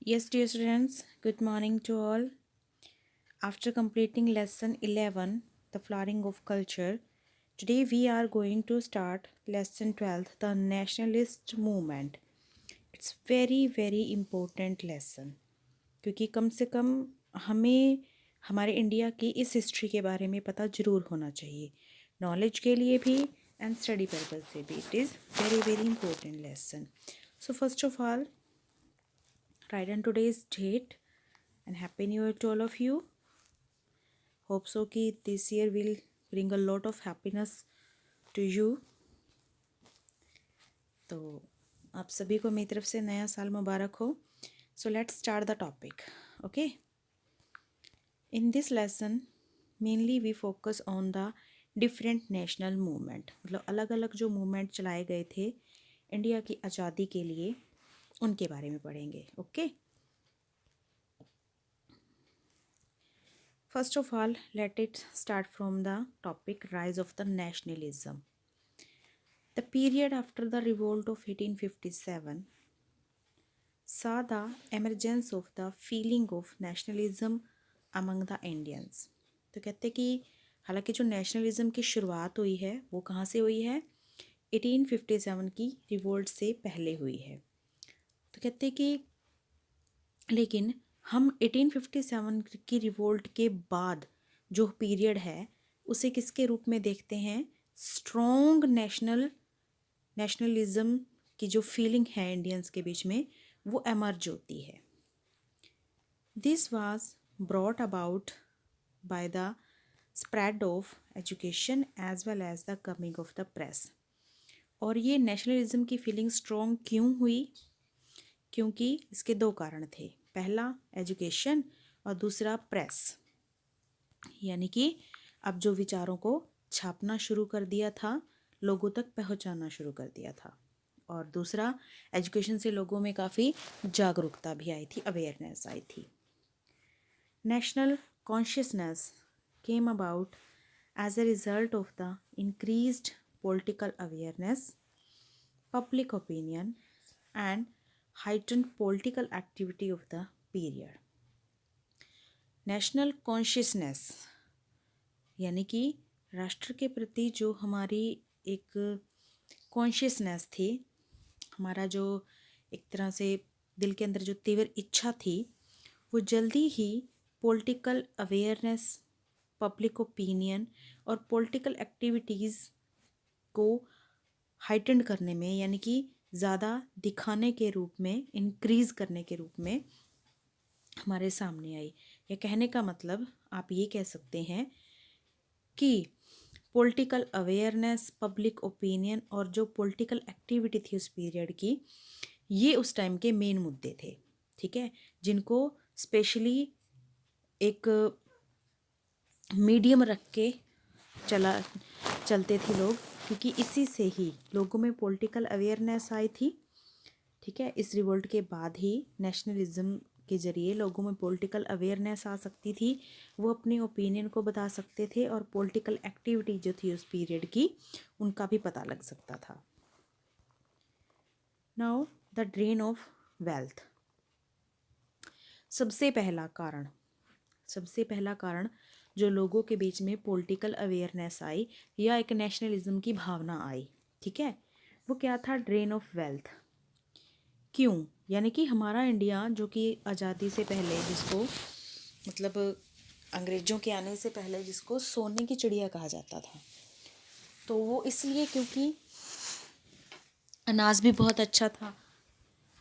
Yes, dear students, good morning to all. After completing lesson 11, the flowering of culture, today we are going to start lesson 12, the nationalist movement. It's very important lesson क्योंकि कम से कम हमें हमारे India की इस history के बारे में पता ज़रूर होना चाहिए, नॉलेज के लिए भी एंड स्टडी पर्पज से भी. It is very important lesson. So first of all, write down today's date and happy new year to all of you. Hope so कि this year will bring a lot of happiness to you. तो आप सभी को मेरी तरफ से नया साल मुबारक हो. So let's start the topic. Okay. In this lesson mainly we focus on the different national movement. मतलब अलग अलग जो मूवमेंट चलाए गए थे इंडिया की आज़ादी के लिए उनके बारे में पढ़ेंगे. Okay. First of all, let it start from the topic rise of the nationalism. The period after the revolt of 1857 saw the emergence of the feeling of nationalism among the Indians. तो कहते कि हालांकि जो nationalism की शुरुआत हुई है वो कहाँ से हुई है, 1857 की रिवोल्ट से पहले हुई है. तो कहते कि लेकिन हम 1857 की रिवोल्ट के बाद जो पीरियड है उसे किसके रूप में देखते हैं, स्ट्रॉन्ग नेशनलिज्म की जो फीलिंग है इंडियंस के बीच में वो एमर्ज होती है. This was brought about by the spread of education as well as the coming of the press. और ये नेशनलिज्म की फीलिंग स्ट्रॉन्ग क्यों हुई, क्योंकि इसके दो कारण थे. पहला एजुकेशन और दूसरा प्रेस, यानी कि अब जो विचारों को छापना शुरू कर दिया था, लोगों तक पहुंचाना शुरू कर दिया था. और दूसरा एजुकेशन से लोगों में काफ़ी जागरूकता भी आई थी, अवेयरनेस आई थी. National consciousness came about as a result of the increased political awareness, public opinion and heightened political activity of the period. National consciousness यानी कि राष्ट्र के प्रति जो हमारी एक कॉन्शियसनेस थी, हमारा जो एक तरह से दिल के अंदर जो तीव्र इच्छा थी, वो जल्दी ही पॉलिटिकल अवेयरनेस, पब्लिक ओपिनियन और पॉलिटिकल एक्टिविटीज़ को हाइटेंड करने में, यानी कि ज़्यादा दिखाने के रूप में, इंक्रीज़ करने के रूप में हमारे सामने आई. या कहने का मतलब आप ये कह सकते हैं कि पॉलिटिकल अवेयरनेस, पब्लिक ओपिनियन और जो पॉलिटिकल एक्टिविटी थी उस पीरियड की, ये उस टाइम के मेन मुद्दे थे. ठीक है, जिनको स्पेशली एक मीडियम रख के चलते थे लोग, क्योंकि इसी से ही लोगों में पॉलिटिकल अवेयरनेस आई थी. ठीक है, इस रिवोल्ट के बाद ही नेशनलिज्म के ज़रिए लोगों में पॉलिटिकल अवेयरनेस आ सकती थी, वो अपने ओपिनियन को बता सकते थे और पॉलिटिकल एक्टिविटी जो थी उस पीरियड की उनका भी पता लग सकता था. Now the drain of wealth. सबसे पहला कारण जो लोगों के बीच में पॉलिटिकल अवेयरनेस आई या एक नेशनलिज्म की भावना आई, ठीक है, वो क्या था, ड्रेन ऑफ वेल्थ. क्यों, यानी कि हमारा इंडिया जो कि आज़ादी से पहले, जिसको मतलब अंग्रेज़ों के आने से पहले जिसको सोने की चिड़िया कहा जाता था, तो वो इसलिए क्योंकि अनाज भी बहुत अच्छा था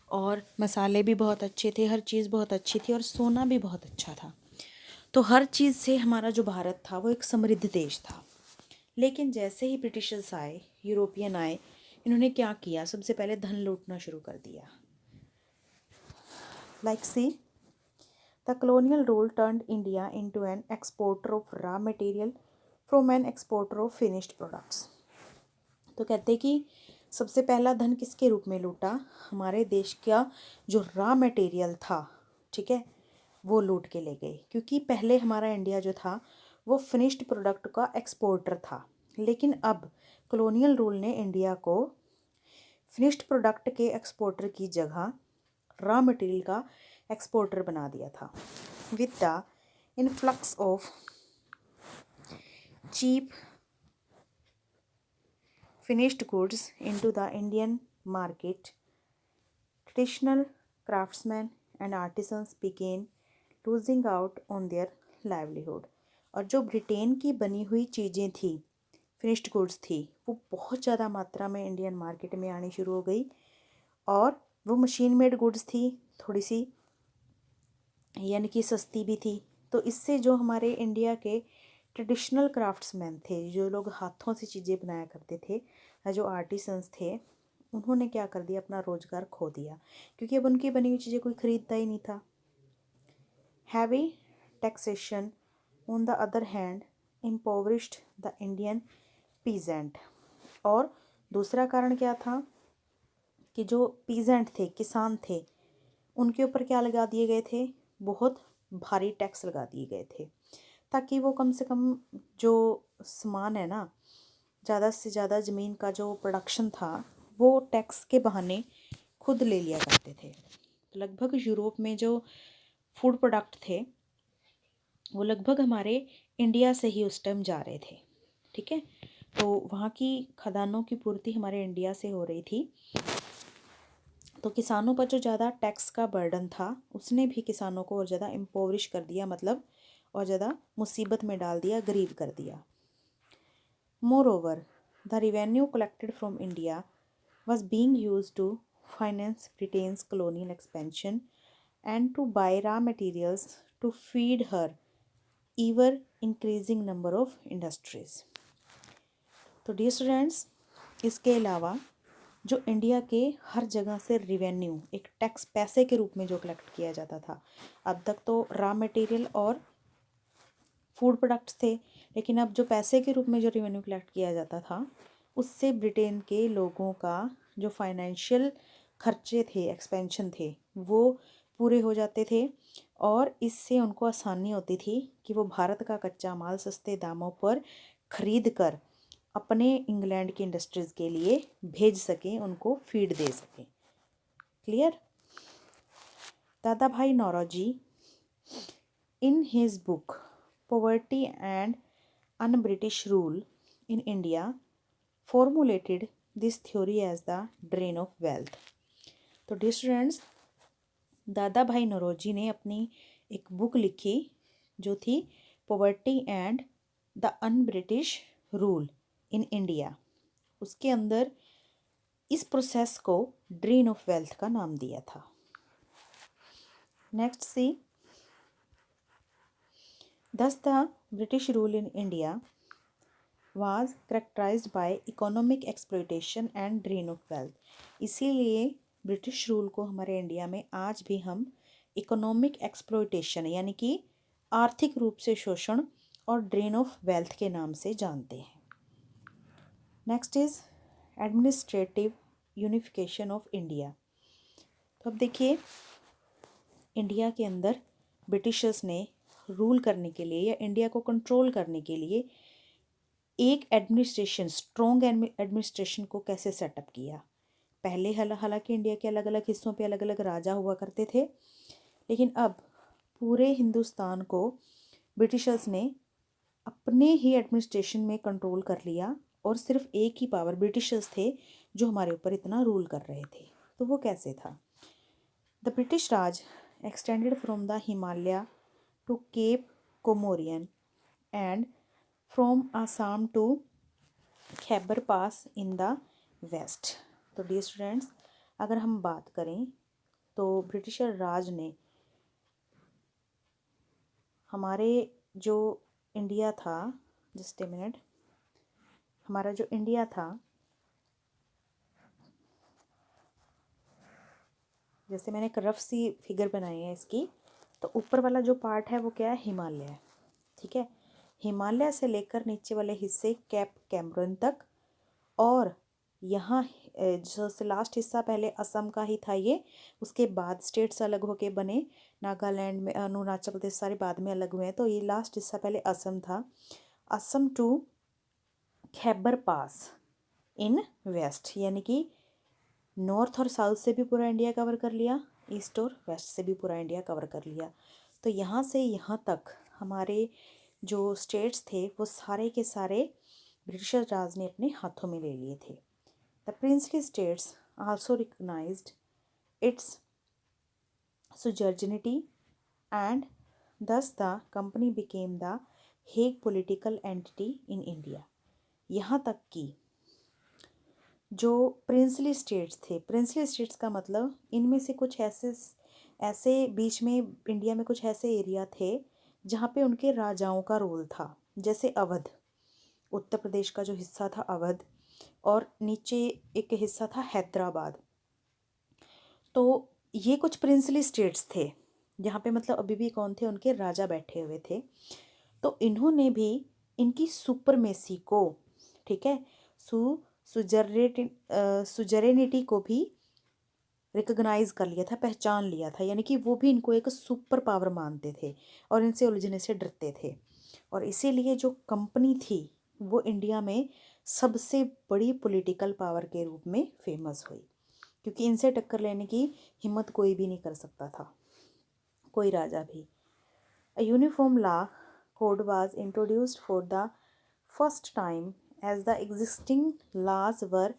और मसाले भी बहुत अच्छे थे, हर चीज़ बहुत अच्छी थी और सोना भी बहुत अच्छा था. तो हर चीज़ से हमारा जो भारत था वो एक समृद्ध देश था. लेकिन जैसे ही ब्रिटिशर्स आए, यूरोपियन आए, इन्होंने क्या किया, सबसे पहले धन लूटना शुरू कर दिया. Like see the colonial rule turned India into an exporter of raw material from an exporter of finished products. तो कहते कि सबसे पहला धन किसके रूप में लूटा, हमारे देश का जो रॉ मटेरियल था, ठीक है, वो लूट के ले गए. क्योंकि पहले हमारा इंडिया जो था वो फिनिश्ड प्रोडक्ट का एक्सपोर्टर था, लेकिन अब कॉलोनियल रूल ने इंडिया को फिनिश्ड प्रोडक्ट के एक्सपोर्टर की जगह रॉ मटेरियल का एक्सपोर्टर बना दिया था। With the influx of cheap finished goods into the Indian market, traditional craftsmen and artisans began losing out on their livelihood। और जो ब्रिटेन की बनी हुई चीज़ें थी, फिनिश्ड गुड्स थी, वो बहुत ज़्यादा मात्रा में इंडियन मार्केट में आनी शुरू हो गई। और वो मशीन मेड गुड्स थी, थोड़ी सी यानी कि सस्ती भी थी। तो इससे जो हमारे इंडिया के ट्रेडिशनल क्राफ्ट्समैन थे, जो लोग हाथों से चीज़ें बनाया करते थे, या जो आर्टिसंस थे, उन्होंने क्या कर दिया, अपना रोज़गार खो दिया, क्योंकि अब उनकी बनी हुई चीज़ें कोई ख़रीदता ही नहीं था। Heavy taxation on the other hand impoverished the Indian peasant. और दूसरा कारण क्या था कि जो पीजेंट थे, किसान थे, उनके ऊपर क्या लगा दिए गए थे, बहुत भारी टैक्स लगा दिए गए थे, ताकि वो कम से कम जो सामान है ना, ज़्यादा से ज़्यादा ज़मीन का जो प्रोडक्शन था वो टैक्स के बहाने खुद ले लिया करते थे। लगभग यूरोप में जो फूड प्रोडक्ट थे वो लगभग हमारे इंडिया से ही उस टाइम जा रहे थे। ठीक है, तो वहाँ की खदानों की पूर्ति हमारे इंडिया से हो रही थी। तो किसानों पर जो ज़्यादा टैक्स का बर्डन था, उसने भी किसानों को और ज़्यादा इम्पोवरिश कर दिया, मतलब और ज़्यादा मुसीबत में डाल दिया, गरीब कर दिया। Moreover, the revenue collected from India was being used to finance Britain's colonial expansion and to buy raw materials to feed her ever increasing number of industries। तो डियर स्टूडेंट्स, इसके अलावा जो इंडिया के हर जगह से रिवेन्यू, एक tax पैसे के रूप में जो कलेक्ट किया जाता था, अब तक तो रॉ मटेरियल और फूड प्रोडक्ट्स थे, लेकिन अब जो पैसे के रूप में जो रेवेन्यू कलेक्ट किया जाता था, उससे ब्रिटेन के लोगों का जो फाइनेंशियल खर्चे थे, एक्सपेंशन थे, वो पूरे हो जाते थे। और इससे उनको आसानी होती थी कि वो भारत का कच्चा माल सस्ते दामों पर खरीद कर अपने इंग्लैंड की इंडस्ट्रीज़ के लिए भेज सकें, उनको फीड दे सकें। क्लियर? दादा भाई Naoroji in his book Poverty and Un-British Rule in India formulated this theory as the drain of wealth। तो डियर स्टूडेंट्स, दादा भाई नौरोजी ने अपनी एक बुक लिखी जो थी poverty and the un British rule in India. उसके अंदर इस प्रोसेस को ड्रेन ऑफ वेल्थ का नाम दिया था। Next see, thus the British rule in India was characterized by economic exploitation and drain of wealth। इसीलिए ब्रिटिश रूल को हमारे इंडिया में आज भी हम इकोनॉमिक एक्सप्लॉयटेशन यानी कि आर्थिक रूप से शोषण और ड्रेन ऑफ वेल्थ के नाम से जानते हैं। Next is administrative unification of India. तो अब देखिए, इंडिया के अंदर ब्रिटिशर्स ने रूल करने के लिए या इंडिया को कंट्रोल करने के लिए एक एडमिनिस्ट्रेशन, स्ट्रॉन्ग एडमिनिस्ट्रेशन को कैसे सेटअप किया। पहले हालांकि इंडिया के अलग अलग हिस्सों पे अलग अलग राजा हुआ करते थे, लेकिन अब पूरे हिंदुस्तान को ब्रिटिशर्स ने अपने ही एडमिनिस्ट्रेशन में कंट्रोल कर लिया, और सिर्फ एक ही पावर ब्रिटिशर्स थे जो हमारे ऊपर इतना रूल कर रहे थे। तो वो कैसे था? The British Raj extended from the Himalaya to Cape Comorin and from Assam to Khyber Pass in the west। तो डियर स्टूडेंट्स, अगर हम बात करें तो ब्रिटिशर राज ने हमारे जो इंडिया था, जस्ट ए मिनट, हमारा जो इंडिया था, जैसे मैंने एक रफ सी फिगर बनाई है इसकी, तो ऊपर वाला जो पार्ट है वो क्या है, हिमालय। ठीक है, हिमालय से लेकर नीचे वाले हिस्से कैप कैमरून तक, और यहाँ जो से लास्ट हिस्सा पहले असम का ही था ये, उसके बाद स्टेट्स अलग होके बने, नागालैंड में, अरुणाचल प्रदेश सारे बाद में अलग हुए हैं। तो ये लास्ट हिस्सा पहले असम था, Assam to Khyber pass in west, यानी कि नॉर्थ और साउथ से भी पूरा इंडिया कवर कर लिया, ईस्ट और वेस्ट से भी पूरा इंडिया कवर कर लिया। तो यहाँ से यहाँ तक हमारे जो स्टेट्स थे वो सारे के सारे ब्रिटिश राज ने अपने हाथों में ले लिए थे। The princely states also recognised its suzerainty and thus the company became the Hague political entity in India। यहाँ तक कि जो प्रिंसली स्टेट्स थे, प्रिंसली स्टेट्स का मतलब इनमें से कुछ ऐसे ऐसे बीच में इंडिया में कुछ ऐसे एरिया थे जहाँ पे उनके राजाओं का रोल था, जैसे अवध, उत्तर प्रदेश का जो हिस्सा था अवध, और नीचे एक हिस्सा था हैदराबाद। तो ये कुछ प्रिंसली स्टेट्स थे जहाँ पे मतलब अभी भी कौन थे, उनके राजा बैठे हुए थे। तो इन्होंने भी इनकी सुपरमेसी को, ठीक है, सुजरेनिटी को भी रिकग्नाइज कर लिया था, पहचान लिया था, यानी कि वो भी इनको एक सुपर पावर मानते थे और इनसे उलझने से डरते थे। और इसीलिए जो कंपनी थी वो इंडिया में सबसे बड़ी पॉलिटिकल पावर के रूप में फेमस हुई, क्योंकि इनसे टक्कर लेने की हिम्मत कोई भी नहीं कर सकता था, कोई राजा भी। A uniform law code was introduced for the first time as the existing laws were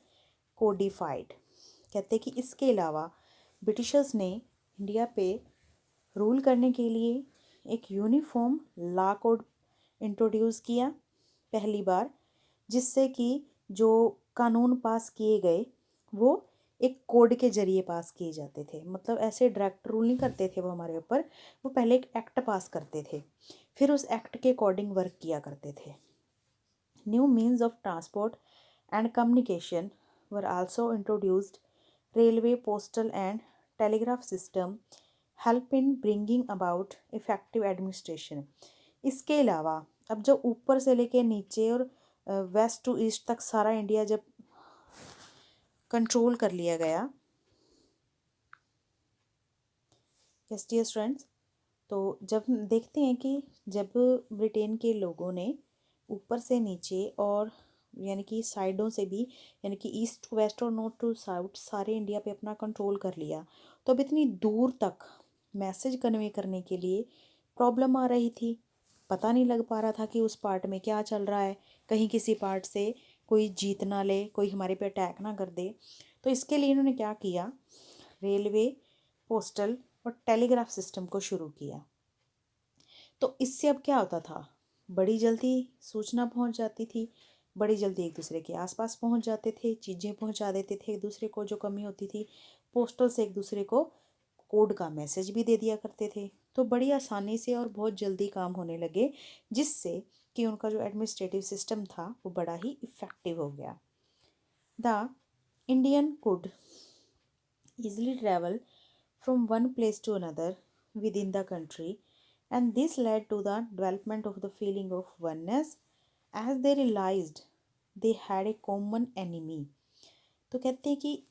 codified। कहते कि इसके अलावा ब्रिटिशर्स ने इंडिया पे रूल करने के लिए एक यूनिफॉर्म लॉ कोड इंट्रोड्यूस किया पहली बार, जिससे कि जो कानून पास किए गए वो एक कोड के जरिए पास किए जाते थे। मतलब ऐसे डायरेक्ट रूल नहीं करते थे वो हमारे ऊपर, वो पहले एक एक्ट पास करते थे, फिर उस एक्ट के अकॉर्डिंग वर्क किया करते थे। New means of transport and communication were also introduced. Railway, postal and telegraph system help in bringing about effective administration. इसके अलावा अब जो ऊपर से लेके नीचे और वेस्ट टू ईस्ट तक सारा इंडिया जब कंट्रोल कर लिया गया, यस डियर स्टूडेंट्स, तो जब देखते हैं कि जब ब्रिटेन के लोगों ने ऊपर से नीचे और यानी कि साइडों से भी, यानी कि ईस्ट टू वेस्ट और नॉर्थ टू साउथ सारे इंडिया पे अपना कंट्रोल कर लिया, तो अब इतनी दूर तक मैसेज कन्वे करने के लिए प्रॉब्लम आ रही थी। पता नहीं लग पा रहा था कि उस पार्ट में क्या चल रहा है, कहीं किसी पार्ट से कोई जीत ना ले, कोई हमारे पे अटैक ना कर दे। तो इसके लिए इन्होंने क्या किया, रेलवे, पोस्टल और टेलीग्राफ सिस्टम को शुरू किया। तो इससे अब क्या होता था, बड़ी जल्दी सूचना पहुंच जाती थी, बड़ी जल्दी एक दूसरे के आसपास पहुंच जाते थे, चीज़ें पहुंचा देते थे एक दूसरे को, जो कमी होती थी पोस्टल से एक दूसरे को कोड का मैसेज भी दे दिया करते थे। तो बड़ी आसानी से और बहुत जल्दी काम होने लगे, जिससे कि उनका जो एडमिनिस्ट्रेटिव सिस्टम था वो बड़ा ही इफ़ेक्टिव हो गया। The Indian could easily travel from one place to another within the country, and this led to the development of the feeling of oneness as they realized they had a common enemy। तो कहते हैं कि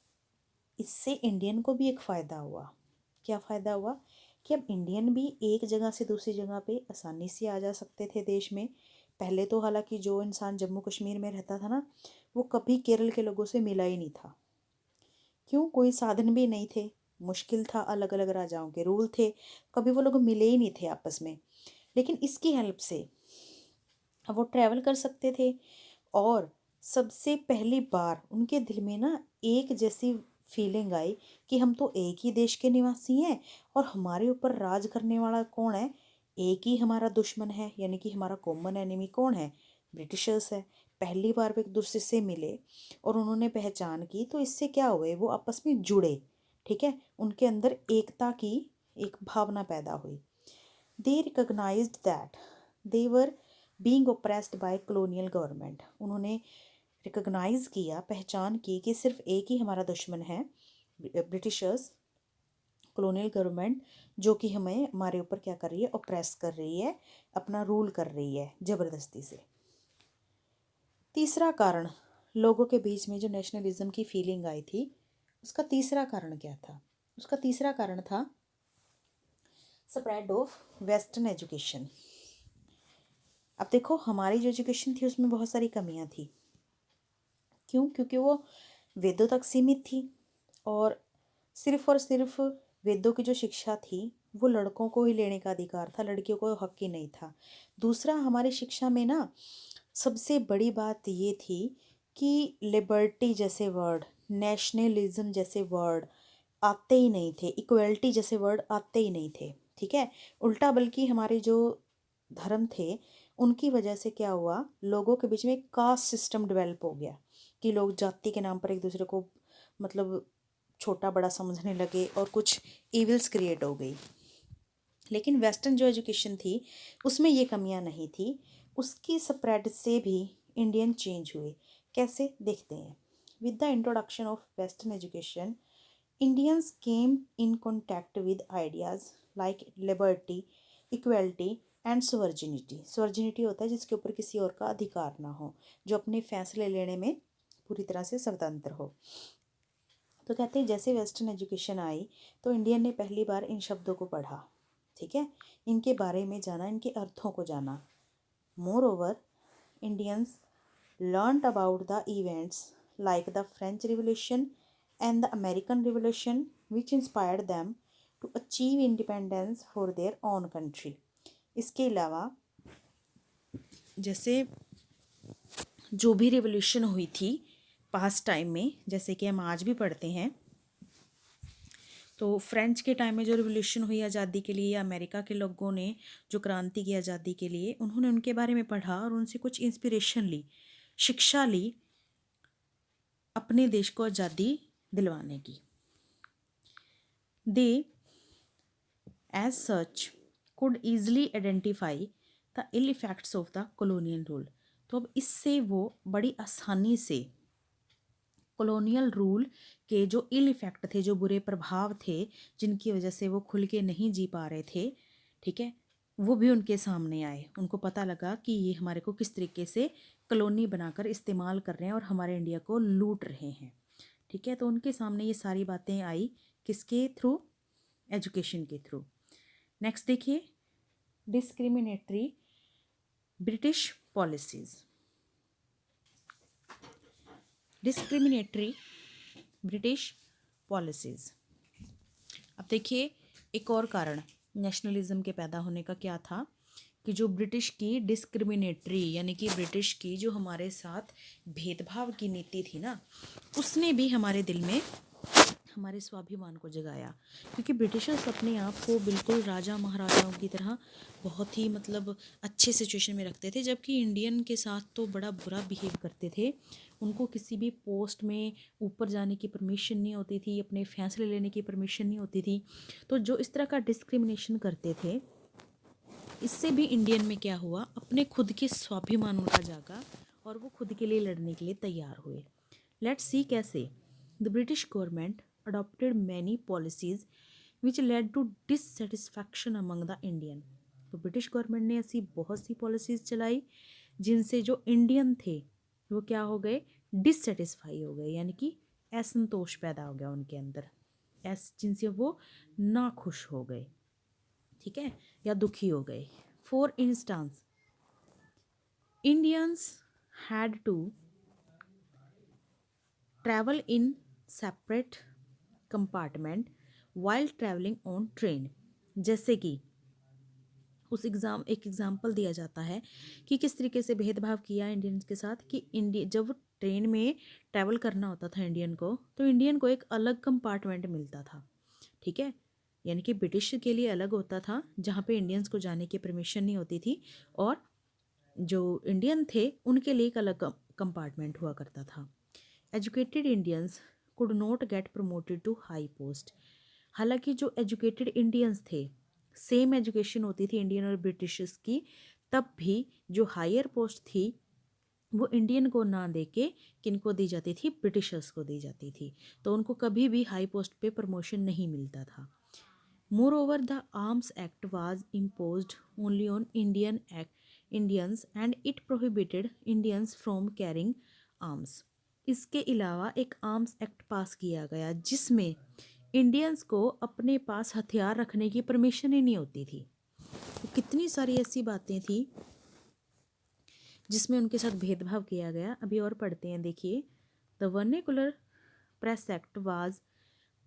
इससे Indian को भी एक फ़ायदा हुआ। क्या फ़ायदा हुआ कि अब इंडियन भी एक जगह से दूसरी जगह पे आसानी से आ जा सकते थे देश में। पहले तो हालांकि जो इंसान जम्मू कश्मीर में रहता था ना, वो कभी केरल के लोगों से मिला ही नहीं था। क्यों, कोई साधन भी नहीं थे, मुश्किल था, अलग अलग राजाओं के रूल थे, कभी वो लोग मिले ही नहीं थे आपस में। लेकिन इसकी हेल्प से अब वो ट्रैवल कर सकते थे, और सबसे पहली बार उनके दिल में ना एक जैसी फीलिंग आई कि हम तो एक ही देश के निवासी हैं, और हमारे ऊपर राज करने वाला कौन है, एक ही हमारा दुश्मन है, यानी कि हमारा कॉमन एनिमी कौन है, ब्रिटिशर्स है। पहली बार वो एक दूसरे से मिले और उन्होंने पहचान की, तो इससे क्या हुए, वो आपस में जुड़े, ठीक है, उनके अंदर एकता की एक भावना पैदा हुई। They recognised that they were being oppressed by colonial government. उन्होंने रिकग्नाइज किया, पहचान की कि सिर्फ एक ही हमारा दुश्मन है, ब्रिटिशर्स, कॉलोनियल गवर्नमेंट, जो कि हमें हमारे ऊपर क्या कर रही है, ओप्रेस कर रही है, अपना रूल कर रही है ज़बरदस्ती से। तीसरा कारण, लोगों के बीच में जो नेशनलिज्म की फीलिंग आई थी, उसका तीसरा कारण क्या था, उसका तीसरा कारण था स्प्रेड ऑफ वेस्टर्न एजुकेशन। अब देखो हमारी जो एजुकेशन थी उसमें बहुत सारी कमियां थी। क्यों, क्योंकि वो वेदों तक सीमित थी और सिर्फ वेदों की जो शिक्षा थी वो लड़कों को ही लेने का अधिकार था, लड़कियों को हक ही नहीं था। दूसरा, हमारी शिक्षा में ना सबसे बड़ी बात ये थी कि लिबर्टी जैसे वर्ड, नेशनलिज्म जैसे वर्ड आते ही नहीं थे, इक्वलिटी जैसे वर्ड आते ही नहीं थे। ठीक है, उल्टा बल्कि हमारे जो धर्म थे उनकी वजह से क्या हुआ, लोगों के बीच में एक कास्ट सिस्टम डेवलप हो गया कि लोग जाति के नाम पर एक दूसरे को मतलब छोटा बड़ा समझने लगे और कुछ इविल्स क्रिएट हो गई। लेकिन वेस्टर्न जो एजुकेशन थी उसमें ये कमियां नहीं थी, उसकी स्प्रेड से भी इंडियन चेंज हुए। कैसे, देखते हैं। With the introduction of western education, Indians came in contact with ideas like liberty, equality and sovereignty. Sovereignty होता है जिसके ऊपर किसी और का अधिकार ना हो, जो अपने फैसले लेने में पूरी तरह से स्वतंत्र हो। तो कहते हैं जैसे वेस्टर्न एजुकेशन आई तो इंडियन ने पहली बार इन शब्दों को पढ़ा। ठीक है, इनके बारे में जाना, इनके अर्थों को जाना। More over, Indians learned about the events like the French Revolution and the American Revolution, which inspired them to achieve independence for their own country. इसके अलावा जैसे जो भी रिवोल्यूशन हुई थी पास्ट टाइम में, जैसे कि हम आज भी पढ़ते हैं, तो फ्रेंच के टाइम में जो रिवोल्यूशन हुई आज़ादी के लिए, या अमेरिका के लोगों ने जो क्रांति की आज़ादी के लिए, उन्होंने उनके बारे में पढ़ा और उनसे कुछ इंस्पिरेशन ली, शिक्षा ली अपने देश को आज़ादी दिलवाने की। They as such could easily identify the ill effects of the colonial rule. तो अब इससे वो बड़ी आसानी से कॉलोनियल रूल के जो इल इफेक्ट थे, जो बुरे प्रभाव थे जिनकी वजह से वो खुल के नहीं जी पा रहे थे, ठीक है, वो भी उनके सामने आए। उनको पता लगा कि ये हमारे को किस तरीके से कॉलोनी बनाकर इस्तेमाल कर रहे हैं और हमारे इंडिया को लूट रहे हैं। ठीक है, तो उनके सामने ये सारी बातें आई, किसके थ्रू, एजुकेशन के थ्रू। नेक्स्ट देखिए, discriminatory British policies. Discriminatory British policies. अब देखिए, एक और कारण नेशनलिज्म के पैदा होने का क्या था कि जो ब्रिटिश की डिस्क्रिमिनेटरी, यानी कि ब्रिटिश की जो हमारे साथ भेदभाव की नीति थी ना, उसने भी हमारे दिल में हमारे स्वाभिमान को जगाया। क्योंकि ब्रिटिशर्स अपने आप को बिल्कुल राजा महाराजाओं की तरह बहुत ही मतलब अच्छे सिचुएशन में रखते थे, जबकि इंडियन के साथ तो बड़ा बुरा बिहेव करते थे। उनको किसी भी पोस्ट में ऊपर जाने की परमिशन नहीं होती थी, अपने फैसले लेने की परमिशन नहीं होती थी। तो जो इस तरह का डिस्क्रिमिनेशन करते थे, इससे भी इंडियन में क्या हुआ, अपने खुद के स्वाभिमान उनका जागा और वो खुद के लिए लड़ने के लिए तैयार हुए। लेट्स सी कैसे। The British government adopted many policies which led to dissatisfaction among the Indian। तो ब्रिटिश गवर्नमेंट ने ऐसी बहुत सी पॉलिसीज़ चलाई जिनसे जो इंडियन थे वो क्या हो गए, डिससेटिस्फाई हो गए, यानी कि असंतोष पैदा हो गया उनके अंदर, जिनसे वो नाखुश हो गए, ठीक है, या दुखी हो गए। For instance, Indians had to travel in separate compartment while travelling on train. जैसे कि एक एग्जाम्पल दिया जाता है कि किस तरीके से भेदभाव किया इंडियंस के साथ कि जब ट्रेन में ट्रैवल करना होता था इंडियन को, तो इंडियन को एक अलग कंपार्टमेंट मिलता था। ठीक है, यानी कि ब्रिटिश के लिए अलग होता था जहाँ पे इंडियंस को जाने की परमिशन नहीं होती थी, और जो इंडियन थे उनके लिए एक अलग कंपार्टमेंट हुआ करता था। Educated Indians could not get promoted to high post. हालांकि जो एजुकेटेड इंडियंस थे, सेम एजुकेशन होती थी इंडियन और ब्रिटिशर्स की, तब भी जो हायर पोस्ट थी वो इंडियन को ना दे के किनको दी जाती थी, ब्रिटिशर्स को दी जाती थी। तो उनको कभी भी हाई पोस्ट पे प्रमोशन नहीं मिलता था। More over, the arms act was imposed only on Indians and it prohibited Indians from carrying arms. इसके अलावा एक आर्म्स एक्ट पास किया गया जिसमें इंडियंस को अपने पास हथियार रखने की परमिशन ही नहीं होती थी। तो कितनी सारी ऐसी बातें थी जिसमें उनके साथ भेदभाव किया गया। अभी और पढ़ते हैं, देखिए। The vernacular press act was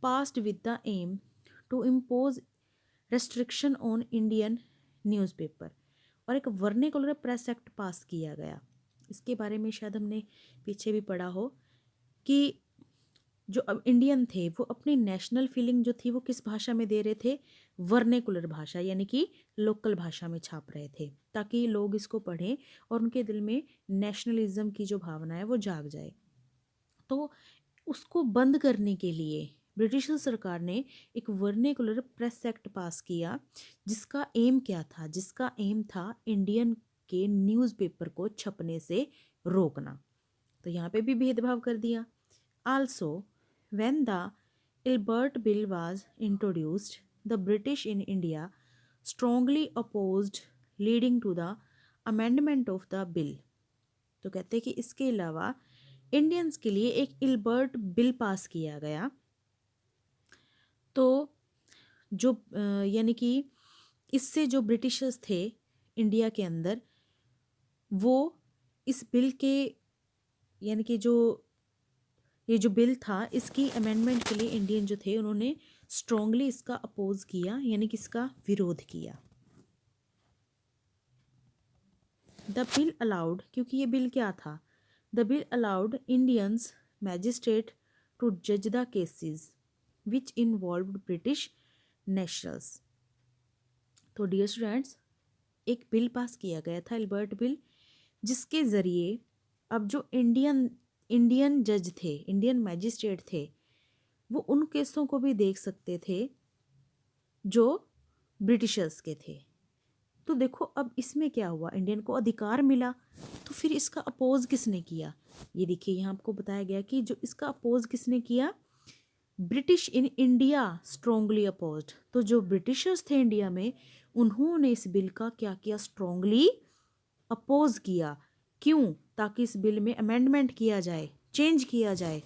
passed with the aim to impose restriction on Indian newspaper, और एक वर्निकुलर प्रेस एक्ट पास किया गया। इसके बारे में शायद हमने पीछे भी पढ़ा हो कि जो अब इंडियन थे वो अपनी नेशनल फीलिंग जो थी वो किस भाषा में दे रहे थे, वर्नेकुलर भाषा यानी कि लोकल भाषा में छाप रहे थे, ताकि लोग इसको पढ़ें और उनके दिल में नेशनलिज्म की जो भावना है वो जाग जाए। तो उसको बंद करने के लिए ब्रिटिश सरकार ने एक वर्नेकुलर प्रेस एक्ट पास किया, जिसका एम क्या था, जिसका एम था इंडियन के न्यूज़पेपर को छपने से रोकना। तो यहाँ पे भी भेदभाव कर दिया। Also when the Ilbert bill was introduced, the British in India strongly opposed, leading to the amendment of the bill. तो कहते हैं कि इसके अलावा इंडियंस के लिए एक इल्बर्ट बिल पास किया गया। तो जो यानी कि इससे जो ब्रिटिशर्स थे इंडिया के अंदर, वो इस बिल के यानी कि जो ये जो बिल था इसकी अमेंडमेंट के लिए इंडियन जो थे उन्होंने स्ट्रांगली इसका अपोज किया, यानी कि इसका विरोध किया। द बिल अलाउड, क्योंकि ये बिल क्या था, the bill allowed Indians magistrate to जज the cases which involved British nationals. तो डियर स्टूडेंट्स, एक बिल पास किया गया था, एल्बर्ट बिल, जिसके ज़रिए अब जो इंडियन जज थे, इंडियन मैजिस्ट्रेट थे, वो उन केसों को भी देख सकते थे जो ब्रिटिशर्स के थे। तो देखो अब इसमें क्या हुआ, इंडियन को अधिकार मिला, तो फिर इसका अपोज किसने किया? ये देखिए यहाँ आपको बताया गया कि जो इसका अपोज किसने किया, British in India strongly opposed. तो जो ब्रिटिशर्स थे इंडिया में, उन्होंने इस बिल का क्या किया, स्ट्रांगली अपोज किया। क्यों? ताकि इस बिल में अमेंडमेंट किया जाए, चेंज किया जाए।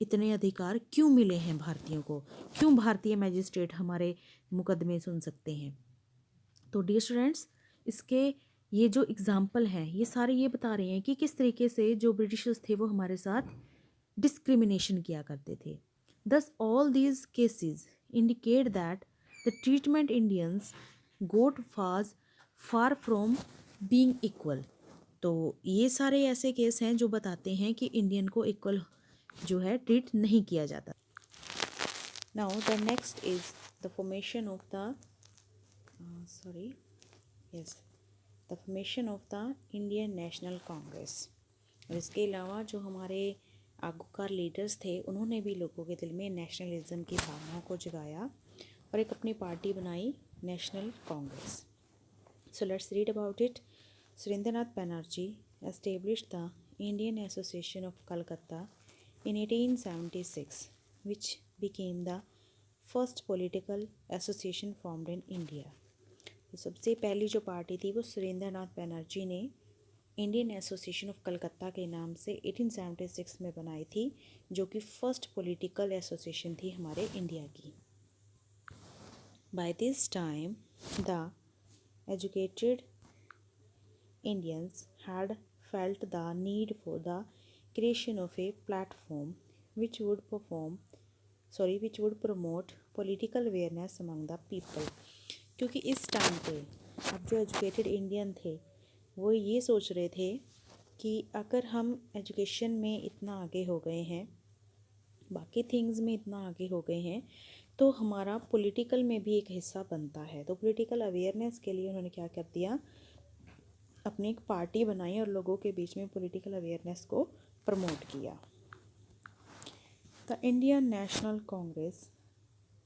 इतने अधिकार क्यों मिले हैं भारतीयों को, क्यों भारतीय मैजिस्ट्रेट हमारे मुकदमे सुन सकते हैं? तो डियर स्टूडेंट्स, इसके ये जो एग्जाम्पल हैं ये सारे ये बता रहे हैं कि किस तरीके से जो ब्रिटिशर्स थे वो हमारे साथ डिस्क्रिमिनेशन किया करते थे। Thus all these cases indicate that the treatment Indians got was far from being equal. तो ये सारे ऐसे केस हैं जो बताते हैं कि इंडियन को इक्वल जो है ट्रीट नहीं किया जाता। Now the next is the formation of the the formation of the Indian National Congress. और इसके अलावा जो हमारे आगूकार लीडर्स थे उन्होंने भी लोगों के दिल में नेशनलिज्म की भावना को जगाया और एक अपनी पार्टी बनाई, national Congress. So let's read about it. Surendranath Banerjee established the Indian Association of Calcutta in 1876, which became the first political association formed in India. तो सबसे पहली जो पार्टी थी वो सुरेंद्रनाथ बनर्जी ने इंडियन एसोसिएशन ऑफ कलकत्ता के नाम से 1876 में बनाई थी, जो कि फर्स्ट पॉलिटिकल एसोसिएशन थी हमारे इंडिया की। By this time the educated Indians had felt the need for the creation of a platform which would promote political awareness among the people। क्योंकि इस टाइम पे अब जो एजुकेटेड इंडियन थे वो ये सोच रहे थे कि अगर हम एजुकेशन में इतना आगे हो गए हैं, बाकी थिंग्स में इतना आगे हो गए हैं, तो हमारा पॉलिटिकल में भी एक हिस्सा बनता है। तो पॉलिटिकल अवेयरनेस के लिए उन्होंने क्या कर दिया, अपनी एक पार्टी बनाई और लोगों के बीच में पॉलिटिकल अवेयरनेस को प्रमोट किया। The Indian National Congress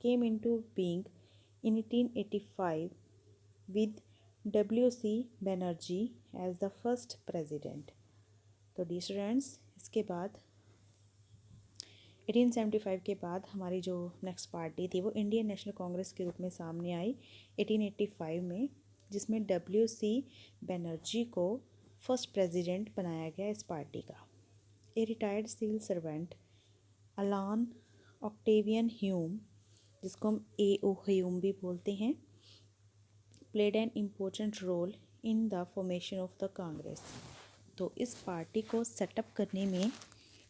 came into being in 1885 with W.C. Banerjee as the first president. तो डी स्टूडेंट्स, इसके बाद 1875 के बाद हमारी जो नेक्स्ट पार्टी थी वो इंडियन नेशनल कांग्रेस के रूप में सामने आई 1885 में, जिसमें W.C. बनर्जी को फर्स्ट प्रेसिडेंट बनाया गया इस पार्टी का। A retired civil servant Allan Octavian Hume, जिसको हम A.O. ह्यूम भी बोलते हैं, played an important role in the formation of the Congress. तो इस पार्टी को सेटअप करने में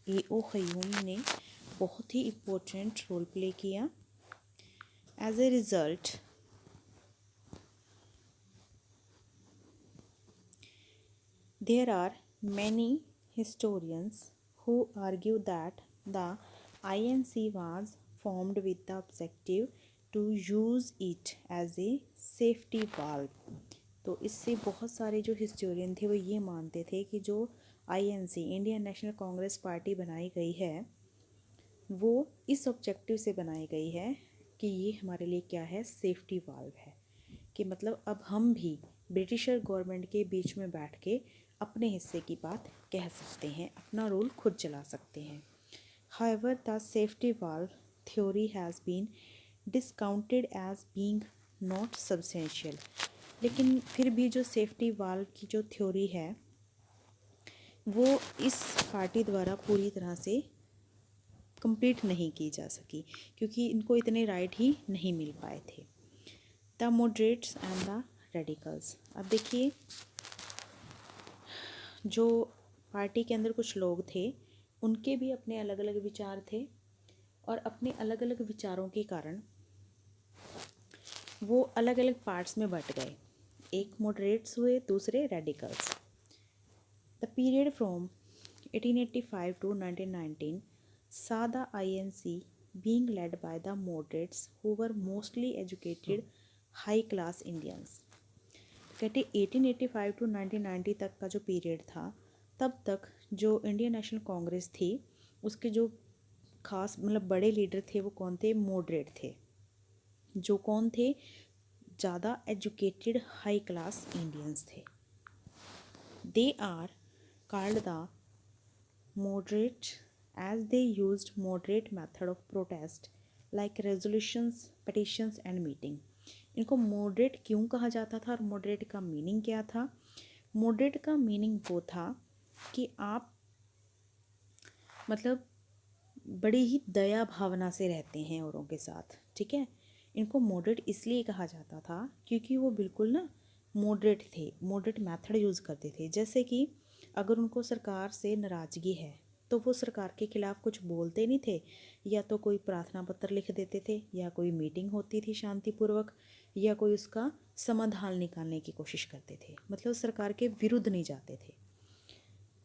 A.O. ह्यूम ने बहुत ही इम्पोर्टेंट रोल प्ले किया। As a result, there are many historians who argue that the INC was formed with the objective to use it as a safety valve. तो इससे बहुत सारे जो हिस्टोरियन थे वो ये मानते थे कि जो INC Indian National Congress party बनाई गई है वो इस ऑब्जेक्टिव से बनाई गई है कि ये हमारे लिए क्या है, सेफ्टी वाल्व है, कि मतलब अब हम भी ब्रिटिशर गवर्नमेंट के बीच में बैठ के अपने हिस्से की बात कह सकते हैं, अपना रोल खुद चला सकते हैं. However, the safety valve theory has been discounted as being not substantial. लेकिन फिर भी जो सेफ्टी वाल्व की जो थ्योरी है वो इस पार्टी द्वारा पूरी तरह से कंप्लीट नहीं की जा सकी क्योंकि इनको इतने राइट ही नहीं मिल पाए थे. The moderates and the radicals. अब देखिए, जो पार्टी के अंदर कुछ लोग थे उनके भी अपने अलग अलग विचार थे और अपने अलग अलग विचारों के कारण वो अलग अलग पार्ट्स में बट गए. एक मॉडरेट्स हुए, दूसरे radicals. The period from 1885 to 1919 saw the INC being led by the moderates who were mostly educated high class Indians. कहते 1885 to 1990 तक का जो पीरियड था तब तक जो इंडियन नेशनल कांग्रेस थी उसके जो खास मतलब बड़े लीडर थे वो कौन थे, मॉडरेट थे, जो कौन थे, ज़्यादा एजुकेटेड हाई क्लास इंडियंस थे. They are called the moderate as they used moderate method of protest like resolutions, petitions and meeting. इनको मॉडरेट क्यों कहा जाता था और मॉडरेट का मीनिंग क्या था? मॉडरेट का मीनिंग वो था कि आप मतलब बड़ी ही दया भावना से रहते हैं औरों के साथ, ठीक है. इनको मॉडरेट इसलिए कहा जाता था क्योंकि वो बिल्कुल ना मॉडरेट थे, मॉडरेट मेथड यूज़ करते थे. जैसे कि अगर उनको सरकार से नाराज़गी है तो वो सरकार के खिलाफ कुछ बोलते नहीं थे, या तो कोई प्रार्थना पत्र लिख देते थे, या कोई मीटिंग होती थी शांतिपूर्वक, या कोई उसका समाधान निकालने की कोशिश करते थे, मतलब सरकार के विरुद्ध नहीं जाते थे.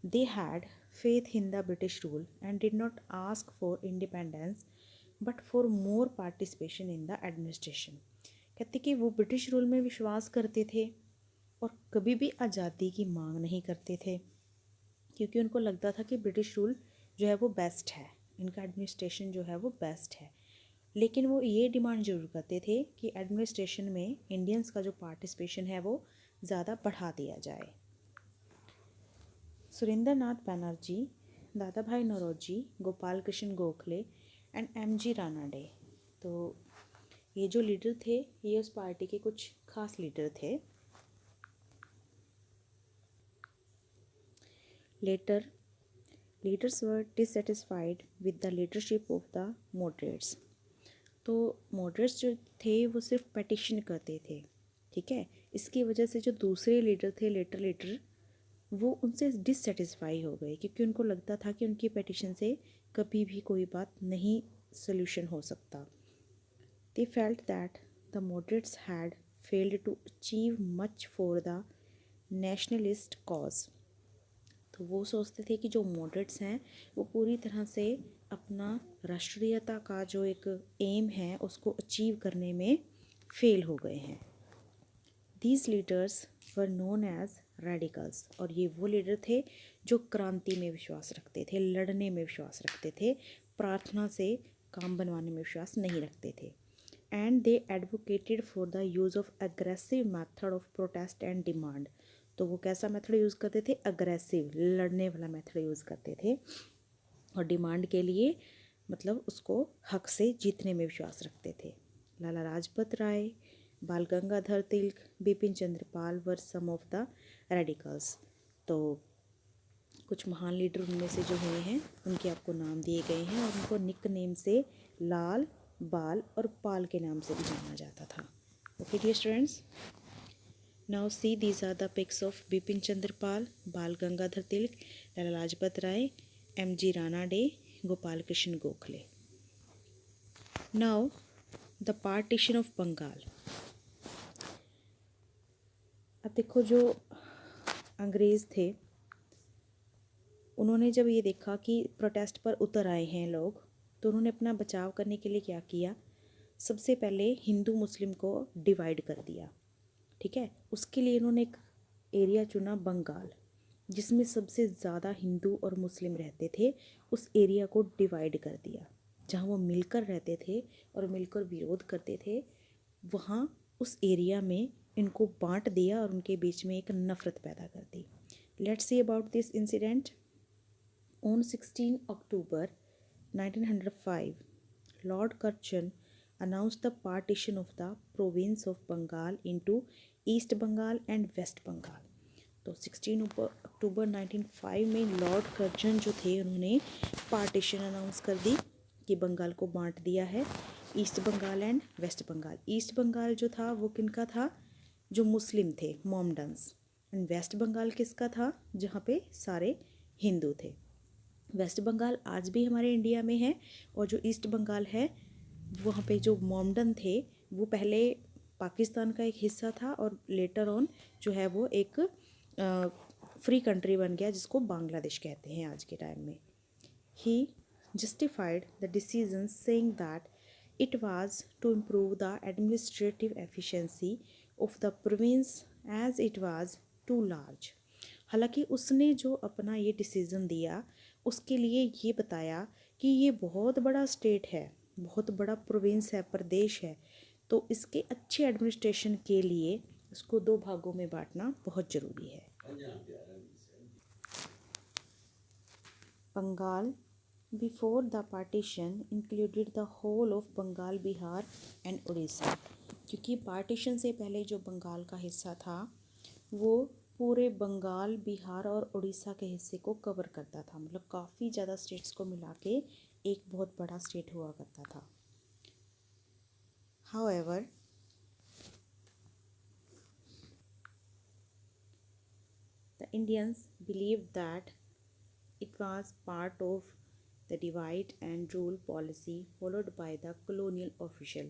They had faith in the British rule and did not ask for independence but for more participation in the administration. कहते कि वो ब्रिटिश रूल में विश्वास करते थे और कभी भी आज़ादी की मांग नहीं करते थे क्योंकि उनको लगता था कि ब्रिटिश रूल जो है वो बेस्ट है, इनका एडमिनिस्ट्रेशन जो है वो बेस्ट है. लेकिन वो ये डिमांड जरूर करते थे कि एडमिनिस्ट्रेशन में इंडियंस का जो पार्टिसिपेशन है वो ज़्यादा बढ़ा दिया जाए. सुरेंद्र नाथ बनर्जी, दादा भाई नौरोजी, गोपाल कृष्ण गोखले एंड एम.जी. रानाडे. तो ये जो लीडर थे ये उस पार्टी के कुछ खास लीडर थे. Later leaders were dissatisfied with the leadership of the moderates. तो मॉडरेट्स जो थे वो सिर्फ पेटिशन करते थे, ठीक है. इसकी वजह से जो दूसरे लीडर थे, लेटर लीडर, वो उनसे डिससेटिस्फाई हो गए क्योंकि उनको लगता था कि उनकी पेटिशन से कभी भी कोई बात नहीं सोल्यूशन हो सकता. They felt that the moderates had failed to achieve much for the nationalist cause. तो वो सोचते थे कि जो मॉडरेट्स हैं वो पूरी तरह से अपना राष्ट्रीयता का जो एक एम है उसको अचीव करने में फेल हो गए हैं. These leaders were known as radicals. और ये वो लीडर थे जो क्रांति में विश्वास रखते थे, लड़ने में विश्वास रखते थे, प्रार्थना से काम बनवाने में विश्वास नहीं रखते थे. And they advocated for the use of aggressive method of protest and demand. तो वो कैसा मेथड यूज़ करते थे? अग्रेसिव, लड़ने वाला मेथड यूज़ करते थे और डिमांड के लिए मतलब उसको हक से जीतने में विश्वास रखते थे. लाला लाजपत राय, बाल गंगाधर तिलक, बिपिन चंद्र पाल वर सम ऑफ द रेडिकल्स. तो कुछ महान लीडर उनमें से जो हुए हैं उनके आपको नाम दिए गए हैं और उनको निक नेम से लाल, बाल और पाल के नाम से भी जाना जाता था. Okay dear students, now see these are the pics of Bipin Chandra Pal, Bal Gangadhar Tilak, Lala Lajpat Rai, M G. Ranade, Gopal Krishna Gokhale. Now the partition of Bengal. अब देखो, जो अंग्रेज़ थे उन्होंने जब ये देखा कि प्रोटेस्ट पर उतर आए हैं लोग, तो उन्होंने अपना बचाव करने के लिए क्या किया, सबसे पहले हिंदू मुस्लिम को डिवाइड कर दिया। ठीक है, उसके लिए इन्होंने एक एरिया चुना बंगाल, जिसमें सबसे ज़्यादा हिंदू और मुस्लिम रहते थे। उस एरिया को डिवाइड कर दिया, जहाँ वो मिलकर रहते थे और मिलकर विरोध करते थे, वहाँ उस एरिया में इनको बांट दिया और उनके बीच में एक नफ़रत पैदा कर दी। Let's see about this incident. On 16 October 1905, Lord Curzon announced the partition of the province of Bengal into East Bengal and West Bengal। तो 16 अक्टूबर 1905 में लॉर्ड कर्जन जो थे उन्होंने पार्टीशन अनाउंस कर दी कि बंगाल को बांट दिया है, East Bengal and West Bengal. East Bengal जो था वो किनका था, जो मुस्लिम थे, मोमडन्स। एंड वेस्ट बंगाल किसका था, जहाँ पे सारे हिंदू थे। वेस्ट बंगाल आज भी हमारे इंडिया में है, और जो ईस्ट बंगाल है वहाँ पे जो मोमडन थे वो पहले पाकिस्तान का एक हिस्सा था और लेटर ऑन जो है वो एक फ्री कंट्री बन गया, जिसको बांग्लादेश कहते हैं आज के टाइम में। ही justified the decision saying that it was to improve the administrative efficiency of the province as it was too large। हालांकि उसने जो अपना ये डिसीज़न दिया उसके लिए ये बताया कि ये बहुत बड़ा स्टेट है, बहुत बड़ा प्रोविंस है, प्रदेश है, तो इसके अच्छे एडमिनिस्ट्रेशन के लिए इसको दो भागों में बांटना बहुत ज़रूरी है। Bengal before the partition included the whole of Bengal, Bihar and Orissa. क्योंकि पार्टीशन से पहले जो बंगाल का हिस्सा था वो पूरे बंगाल, बिहार और उड़ीसा के हिस्से को कवर करता था, मतलब काफ़ी ज़्यादा स्टेट्स को मिला के एक बहुत बड़ा स्टेट हुआ करता था। However the Indians believe that it was part of the divide and rule policy followed by the colonial official।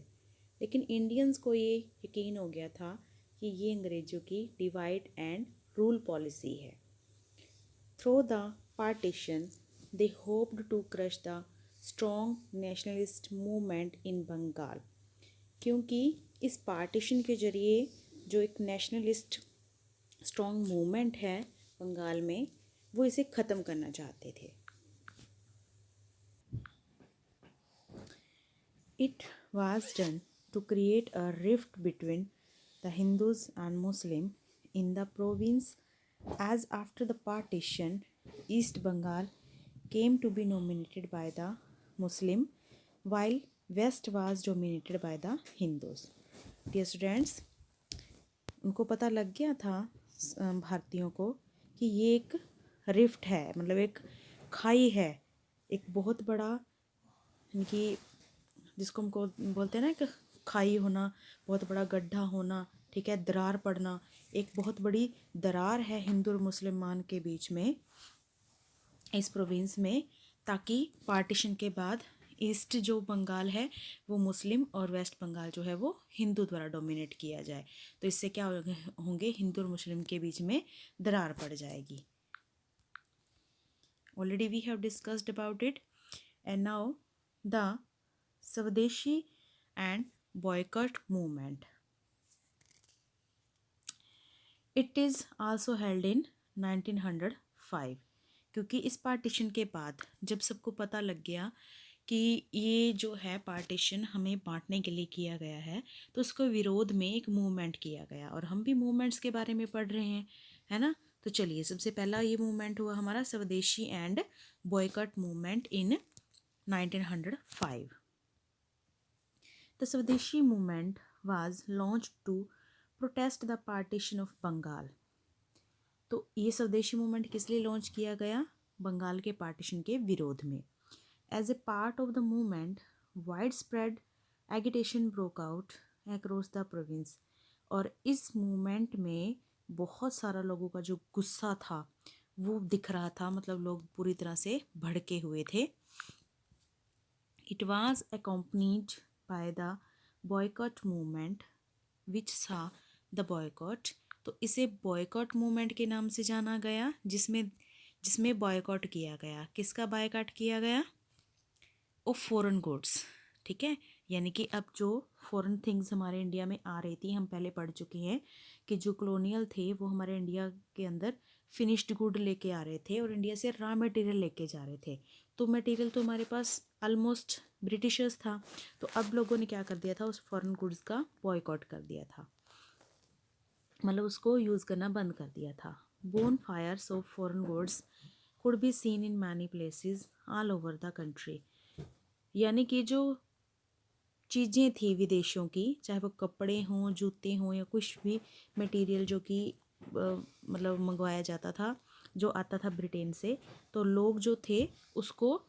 लेकिन इंडियंस को ये यकीन हो गया था कि ये अंग्रेज़ों की डिवाइड एंड रूल पॉलिसी है। Through the partition they hoped to crush the strong nationalist movement in Bengal. क्योंकि इस पार्टीशन के ज़रिए जो एक नेशनलिस्ट स्ट्रॉन्ग मूवमेंट है बंगाल में, वो इसे ख़त्म करना चाहते थे। It was done to create a rift between the Hindus and Muslim in the province as after the partition East Bengal came to be nominated by the Muslim while west was dominated by the Hindus. Dear students, उनको पता लग गया था भारतीयों को कि ये एक रिफ्ट है, मतलब एक खाई है, एक बहुत बड़ा, इनकी जिसको हमको बोलते हैं ना, एक खाई होना, बहुत बड़ा गड्ढा होना, ठीक है, दरार पड़ना, एक बहुत बड़ी दरार है हिंदू और मुसलमान के बीच में इस प्रोविंस में, ताकि पार्टीशन के बाद ईस्ट जो बंगाल है वो मुस्लिम और वेस्ट बंगाल जो है वो हिंदू द्वारा डोमिनेट किया जाए। तो इससे क्या होंगे, हिंदू और मुस्लिम के बीच में दरार पड़ जाएगी। Already we have discussed about it, and now the Swadeshi and boycott movement. It is also held in 1905। क्योंकि इस पार्टीशन के बाद जब सबको पता लग गया कि ये जो है पार्टीशन हमें बांटने के लिए किया गया है, तो उसको विरोध में एक मूवमेंट किया गया, और हम भी मूवमेंट्स के बारे में पढ़ रहे हैं, है ना। तो चलिए, सबसे पहला ये मूवमेंट हुआ हमारा Swadeshi and boycott movement in 1905। The Swadeshi movement was launch to protest the partition of Bengal. तो ये स्वदेशी मूवमेंट किस लिए लॉन्च किया गया, बंगाल के पार्टीशन के विरोध में। As a part of the movement widespread agitation broke out across the province. और इस मूवमेंट में बहुत सारा लोगों का जो गुस्सा था वो दिख रहा था, मतलब लोग पूरी तरह से भड़के हुए थे। It was accompanied by the boycott movement which सा द बॉयकॉट, तो इसे बॉयकॉट मूवमेंट के नाम से जाना गया, जिसमें जिसमें बॉयकॉट किया गया। किसका बॉयकॉट किया गया? Of foreign goods. ठीक है, यानी कि अब जो फॉरेन थिंग्स हमारे इंडिया में आ रही थी, हम पहले पढ़ चुके हैं कि जो कॉलोनियल थे वो हमारे इंडिया के अंदर फिनिश्ड गुड लेके आ रहे थे और इंडिया से रॉ मटेरियल लेके जा रहे थे। तो मटेरियल तो हमारे पास ऑलमोस्ट ब्रिटिशर्स था, तो अब लोगों ने क्या कर दिया था, उस फॉरेन गुड्स का बॉयकॉट कर दिया था, मतलब उसको यूज़ करना बंद कर दिया था। Bonfires of foreign goods could be seen in many places all over the country, यानी कि जो चीज़ें थी विदेशों की, चाहे वो कपड़े हों, जूते हों या कुछ भी मटेरियल जो कि मतलब मंगवाया जाता था, जो आता था ब्रिटेन से, तो लोग जो थे उसको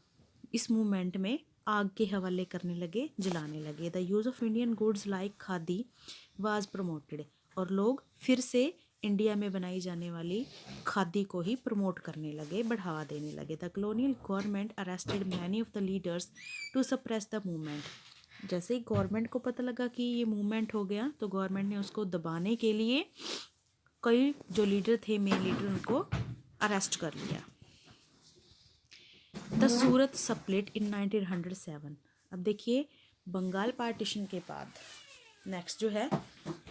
इस मूवमेंट में आग के हवाले करने लगे, जलाने लगे। The use of Indian goods like khadi was promoted, और लोग फिर से इंडिया में बनाई जाने वाली खादी को ही प्रमोट करने लगे, बढ़ावा देने लगे। The colonial government arrested many of the leaders to suppress the movement, जैसे ही गवर्नमेंट को पता लगा कि ये मूवमेंट हो गया, तो गवर्नमेंट ने उसको दबाने के लिए कई जो लीडर थे, मेन लीडर, उनको अरेस्ट कर लिया। The Surat split in 1907। अब देखिए, बंगाल पार्टीशन के बाद नेक्स्ट जो है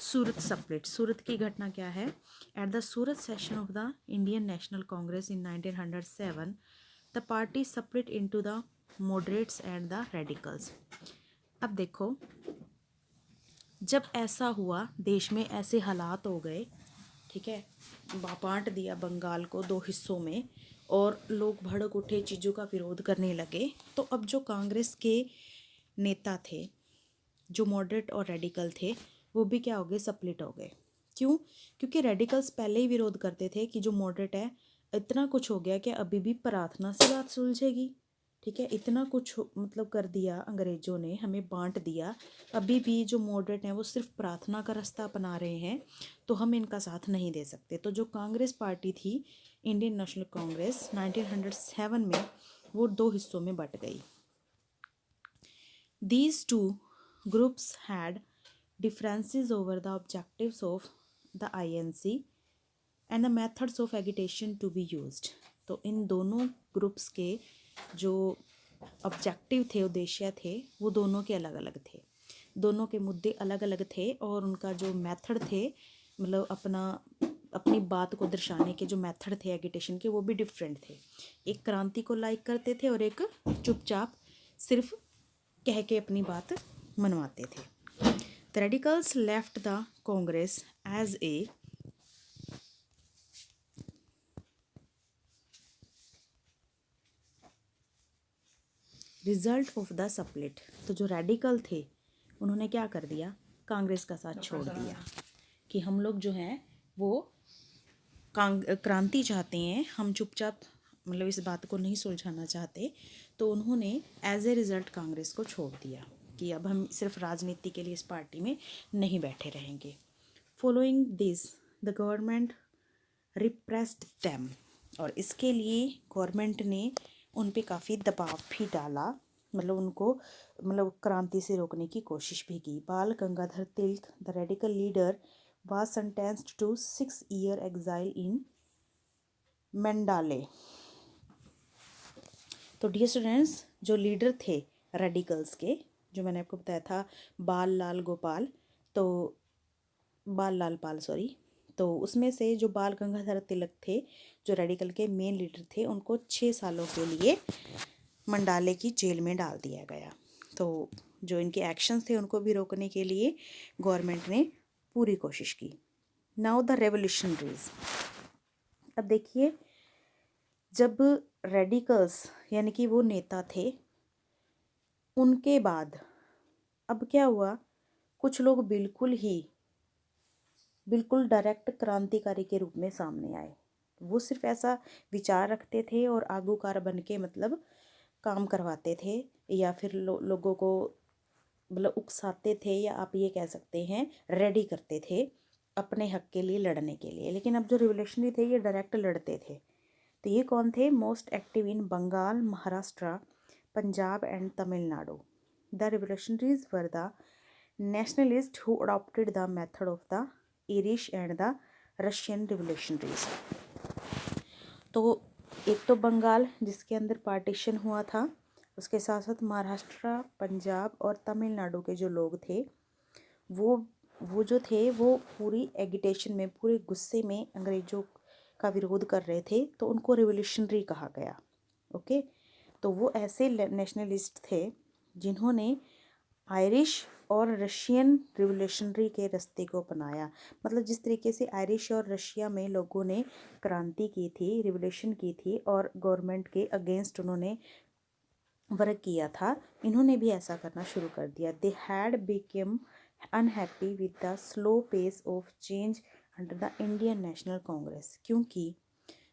सूरत स्प्लिट। सूरत की घटना क्या है? At the Surat session of the Indian National Congress in 1907 the party split into the moderates and the radicals. अब देखो, जब ऐसा हुआ, देश में ऐसे हालात हो गए, ठीक है, बांट दिया बंगाल को दो हिस्सों में और लोग भड़क उठे, चीज़ों का विरोध करने लगे, तो अब जो कांग्रेस के नेता थे, जो मॉडरेट और रेडिकल थे, वो भी क्या हो गए? स्प्लिट हो गए। क्यों? क्योंकि रेडिकल्स पहले ही विरोध करते थे कि जो मॉडरेट है, इतना कुछ हो गया कि अभी भी प्रार्थना से बात सुलझेगी। ठीक है, इतना कुछ मतलब कर दिया अंग्रेज़ों ने, हमें बांट दिया, अभी भी जो मॉडरेट हैं वो सिर्फ प्रार्थना का रास्ता अपना रहे हैं, तो हम इनका साथ नहीं दे सकते। तो जो कांग्रेस पार्टी थी, इंडियन नेशनल कांग्रेस, 1907 में वो दो हिस्सों में बट गई। These two groups had differences over the objectives of the INC and the methods of agitation to be used। तो इन दोनों ग्रुप्स के जो ऑब्जेक्टिव थे, उद्देश्य थे, वो दोनों के अलग अलग थे, दोनों के मुद्दे अलग अलग थे, और उनका जो मेथड थे, मतलब अपनी बात को दर्शाने के जो मेथड थे एगिटेशन के, वो भी डिफरेंट थे। एक क्रांति को लाइक करते थे और एक चुपचाप सिर्फ कह के अपनी बात मनवाते थे। The radicals left the Congress as a result of the split. तो जो रेडिकल थे उन्होंने क्या कर दिया? कांग्रेस का साथ छोड़ दिया कि हम लोग जो हैं वो क्रांति चाहते हैं, हम चुपचाप मतलब इस बात को नहीं सुलझाना चाहते, तो उन्होंने एज ए रिज़ल्ट कांग्रेस को छोड़ दिया कि अब हम सिर्फ राजनीति के लिए इस पार्टी में नहीं बैठे रहेंगे। Following this the government repressed them, और इसके लिए गवर्नमेंट ने उन पे काफ़ी दबाव भी डाला, मतलब उनको मतलब क्रांति से रोकने की कोशिश भी की। Bal Gangadhar Tilak the radical leader was sentenced to 6 year exile in Mandalay. तो डियर स्टूडेंट्स, जो लीडर थे रेडिकल्स के, जो मैंने आपको बताया था बाल लाल गोपाल, तो बाल लाल पाल सॉरी, तो उसमें से जो बाल गंगाधर तिलक थे, जो रेडिकल के मेन लीडर थे, उनको 6 सालों के लिए मंडाले की जेल में डाल दिया गया। तो जो इनके एक्शंस थे उनको भी रोकने के लिए गवर्नमेंट ने पूरी कोशिश की। Now the revolutionaries. अब देखिए, जब रेडिकल्स यानी कि वो नेता थे, उनके बाद अब क्या हुआ, कुछ लोग बिल्कुल डायरेक्ट क्रांतिकारी के रूप में सामने आए। वो सिर्फ ऐसा विचार रखते थे और आगूकार बन के मतलब काम करवाते थे, या फिर लोगों को मतलब उकसाते थे, या आप ये कह सकते हैं रेडी करते थे अपने हक के लिए लड़ने के लिए। लेकिन अब जो रिवोल्यूशनरी थे ये डायरेक्ट लड़ते थे। तो ये कौन थे? Most active in Bengal, Maharashtra, Punjab and Tamil Nadu. The revolutionaries were the nationalists who adopted the method of the Irish and the Russian revolutionaries। तो एक तो बंगाल जिसके अंदर पार्टीशन हुआ था, उसके साथ साथ महाराष्ट्र, पंजाब और तमिलनाडु के जो लोग थे वो जो थे वो पूरी एगिटेशन में, पूरे गुस्से में अंग्रेज़ों का विरोध कर रहे थे, तो उनको रिवोल्यूशनरी कहा गया। ओके, तो वो ऐसे नेशनलिस्ट थे जिन्होंने आयरिश और रशियन रिवोल्यूशनरी के रास्ते को अपनाया। मतलब जिस तरीके से आयरिश और रशिया में लोगों ने क्रांति की थी, रिवोल्यूशन की थी और गवर्नमेंट के अगेंस्ट उन्होंने वर्क किया था, इन्होंने भी ऐसा करना शुरू कर दिया। They had become unhappy with the slow pace of change under the Indian National Congress, क्योंकि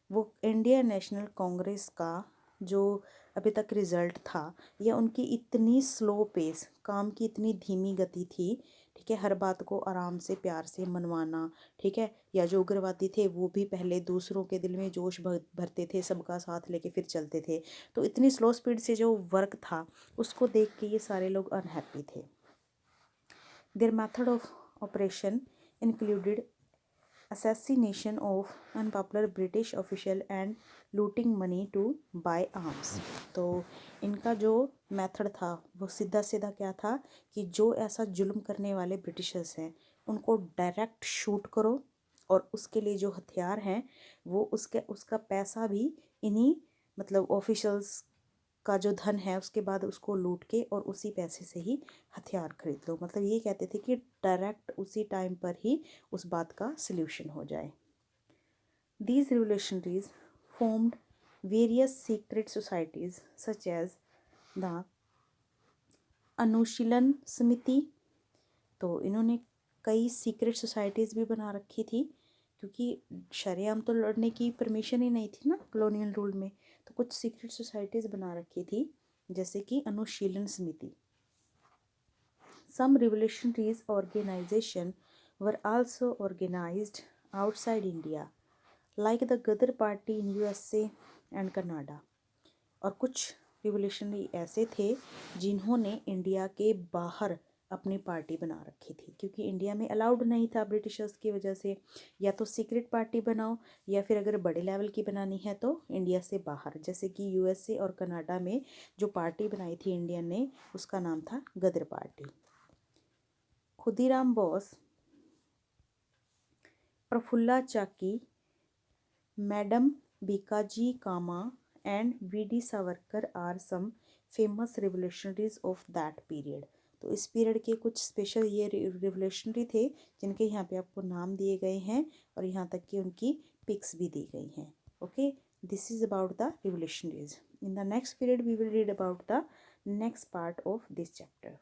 वो इंडियन नेशनल कांग्रेस का जो अभी तक रिज़ल्ट था, या उनकी इतनी स्लो पेस, काम की इतनी धीमी गति थी, ठीक है, हर बात को आराम से प्यार से मनवाना, ठीक है, या जो उग्रवादी थे वो भी पहले दूसरों के दिल में जोश भरते थे, सबका साथ लेके फिर चलते थे, तो इतनी स्लो स्पीड से जो वर्क था उसको देख के ये सारे लोग अनहैप्पी थे। Their method of operation included assassination of unpopular British official and looting money to buy arms। तो इनका जो मेथड था वो सीधा सीधा क्या था कि जो ऐसा जुल्म करने वाले ब्रिटिशर्स हैं उनको डायरेक्ट शूट करो, और उसके लिए जो हथियार हैं वो उसका पैसा भी इन्हीं मतलब ऑफिशल्स का जो धन है उसके बाद उसको लूट के और उसी पैसे से ही हथियार खरीद लो। मतलब ये कहते थे कि डायरेक्ट उसी टाइम पर ही उस बात का सल्यूशन हो जाए। These revolutionaries formed various secret societies such as the अनुशीलन समिति। तो इन्होंने कई सीक्रेट सोसाइटीज़ भी बना रखी थी, क्योंकि शरेआम तो लड़ने की परमिशन ही नहीं थी ना कॉलोनियल रूल में, तो कुछ सीक्रेट सोसाइटीज़ बना रखी थी जैसे कि Anushilan Samiti. Some revolutionaries organisation were also organised outside India like the Ghadar party in USA and Canada. और कुछ रिवोल्यूशनरी ऐसे थे जिन्होंने इंडिया के बाहर अपनी पार्टी बना रखी थी, क्योंकि इंडिया में अलाउड नहीं था ब्रिटिशर्स की वजह से, या तो सीक्रेट पार्टी बनाओ या फिर अगर बड़े लेवल की बनानी है तो इंडिया से बाहर। जैसे कि यूएसए और कनाडा में जो पार्टी बनाई थी इंडियन ने उसका नाम था Ghadar party. Khudiram Bose, Prafulla Chaki, madam Bhikaji Cama and V D. Savarkar are some famous revolutionaries of that period. तो इस पीरियड के कुछ स्पेशल ये रिवोल्यूशनरी थे जिनके यहाँ पे आपको नाम दिए गए हैं और यहाँ तक कि उनकी पिक्स भी दी गई हैं। Okay, this is about the revolutionaries. In the next period we will read about the next part of this chapter.